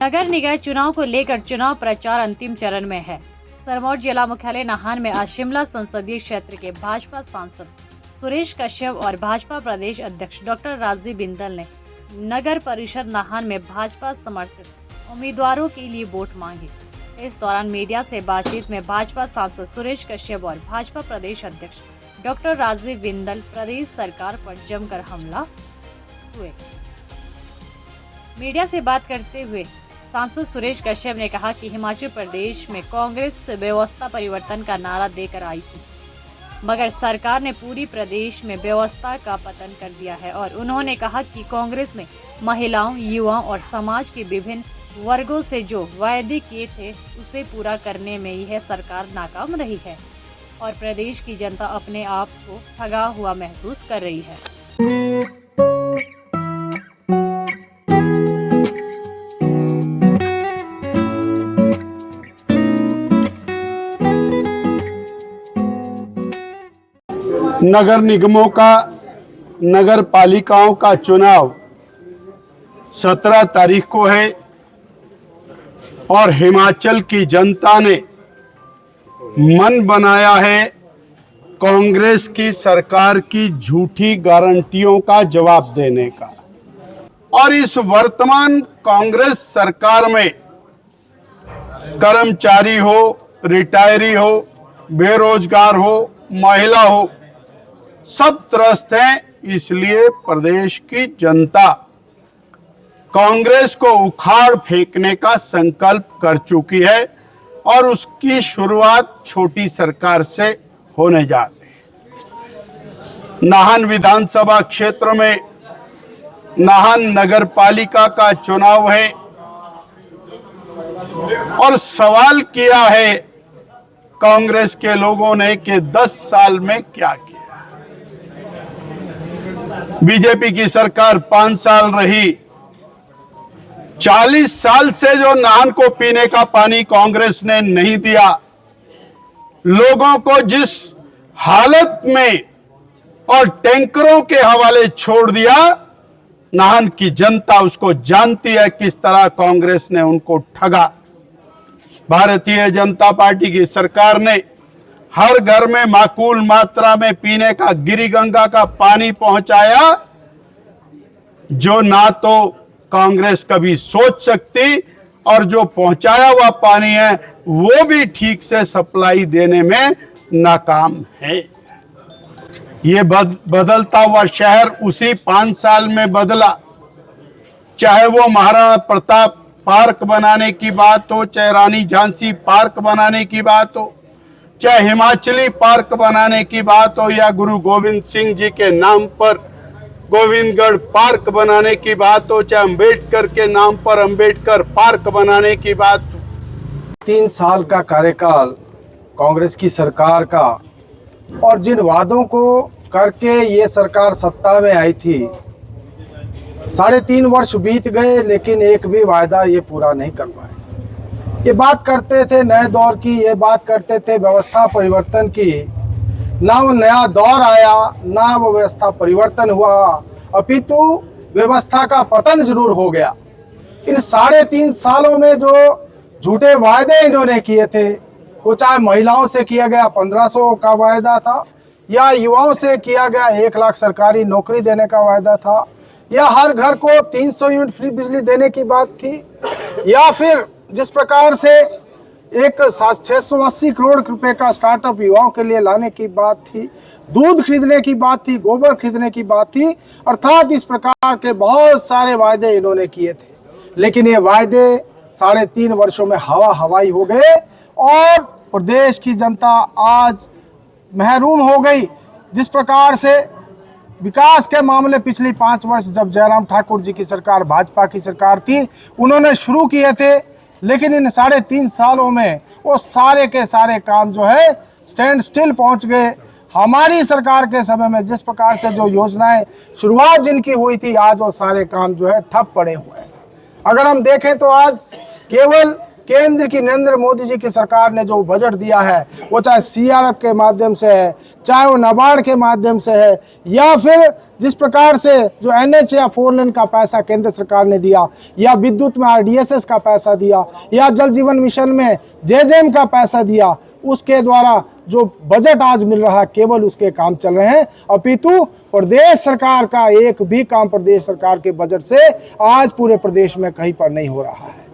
नगर निगम चुनाव को लेकर चुनाव प्रचार अंतिम चरण में है। सिरमौर जिला मुख्यालय नाहन में आज शिमला संसदीय क्षेत्र के भाजपा सांसद सुरेश कश्यप और भाजपा प्रदेश अध्यक्ष डॉक्टर राजीव बिंदल ने नगर परिषद नाहन में भाजपा समर्थित उम्मीदवारों के लिए वोट मांगे। इस दौरान मीडिया से बातचीत में भाजपा सांसद सुरेश कश्यप और भाजपा प्रदेश अध्यक्ष डॉक्टर राजीव बिंदल प्रदेश सरकार पर जमकर हमला हुए। मीडिया से बात करते हुए सांसद सुरेश कश्यप ने कहा कि हिमाचल प्रदेश में कांग्रेस व्यवस्था परिवर्तन का नारा देकर आई थी, मगर सरकार ने पूरी प्रदेश में व्यवस्था का पतन कर दिया है। और उन्होंने कहा कि कांग्रेस ने महिलाओं, युवाओं और समाज के विभिन्न वर्गों से जो वायदे किए थे उसे पूरा करने में यह सरकार नाकाम रही है और प्रदेश की जनता अपने आप को ठगा हुआ महसूस कर रही है। नगर निगमों का, नगर पालिकाओं का चुनाव 17 तारीख को है और हिमाचल की जनता ने मन बनाया है कांग्रेस की सरकार की झूठी गारंटियों का जवाब देने का। और इस वर्तमान कांग्रेस सरकार में कर्मचारी हो, रिटायरी हो, बेरोजगार हो, महिला हो, सब त्रस्त हैं। इसलिए प्रदेश की जनता कांग्रेस को उखाड़ फेंकने का संकल्प कर चुकी है और उसकी शुरुआत छोटी सरकार से होने जा रही है। नाहन विधानसभा क्षेत्र में नाहन नगर पालिका का चुनाव है और सवाल किया है कांग्रेस के लोगों ने कि 10 साल में क्या किया। बीजेपी की सरकार 5 साल रही। 40 साल से जो नाहन को पीने का पानी कांग्रेस ने नहीं दिया, लोगों को जिस हालत में और टैंकरों के हवाले छोड़ दिया, नाहन की जनता उसको जानती है किस तरह कांग्रेस ने उनको ठगा। भारतीय जनता पार्टी की सरकार ने हर घर में माकूल मात्रा में पीने का गिरिगंगा का पानी पहुंचाया, जो ना तो कांग्रेस कभी सोच सकती और जो पहुंचाया हुआ पानी है वो भी ठीक से सप्लाई देने में नाकाम है। ये बदलता हुआ शहर उसी 5 साल में बदला। चाहे वो महाराणा प्रताप पार्क बनाने की बात हो, चाहे रानी झांसी पार्क बनाने की बात हो, चाहे हिमाचली पार्क बनाने की बात हो, या गुरु गोविंद सिंह जी के नाम पर गोविंदगढ़ पार्क बनाने की बात हो, चाहे अंबेडकर के नाम पर अंबेडकर पार्क बनाने की बात हो। 3 साल का कार्यकाल कांग्रेस की सरकार का, और जिन वादों को करके ये सरकार सत्ता में आई थी, 3.5 वर्ष बीत गए लेकिन एक भी वायदा ये पूरा नहीं कर पाए। ये बात करते थे नए दौर की, ये बात करते थे व्यवस्था परिवर्तन की, ना वो नया दौर आया, ना वो व्यवस्था परिवर्तन हुआ, अपितु व्यवस्था का पतन जरूर हो गया। इन 3.5 सालों में जो झूठे वायदे इन्होंने किए थे, वो चाहे महिलाओं से किया गया 1500 का वायदा था, या युवाओं से किया गया 1 लाख सरकारी नौकरी देने का वायदा था, या हर घर को 300 यूनिट फ्री बिजली देने की बात थी, या फिर जिस प्रकार से एक 680 करोड़ रुपए का स्टार्टअप युवाओं के लिए लाने की बात थी, दूध खरीदने की बात थी, गोबर खरीदने की बात थी, अर्थात इस प्रकार के बहुत सारे वायदे इन्होंने किए थे। लेकिन ये वायदे 3.5 वर्षों में हवा हवाई हो गए और प्रदेश की जनता आज महरूम हो गई। जिस प्रकार से विकास के मामले पिछली 5 वर्ष जब जयराम ठाकुर जी की सरकार, भाजपा की सरकार थी, उन्होंने शुरू किए थे, लेकिन इन 3.5 सालों में वो सारे के सारे काम जो है स्टैंड स्टिल पहुंच गए। हमारी सरकार के समय में जिस प्रकार से जो योजनाएं शुरुआत जिनकी हुई थी, आज वो सारे काम जो है ठप पड़े हुए हैं। अगर हम देखें तो आज केंद्र की नरेंद्र मोदी जी की सरकार ने जो बजट दिया है, वो चाहे सीआरएफ के माध्यम से है, चाहे वो नाबार्ड के माध्यम से है, या फिर जिस प्रकार से जो एनएच या 4 लेन का पैसा केंद्र सरकार ने दिया, या विद्युत में आरडीएसएस का पैसा दिया, या जल जीवन मिशन में जेजेएम का पैसा दिया, उसके द्वारा जो बजट आज मिल रहा है केवल उसके काम चल रहे हैं। अपितु प्रदेश सरकार का एक भी काम प्रदेश सरकार के बजट से आज पूरे प्रदेश में कहीं पर नहीं हो रहा है।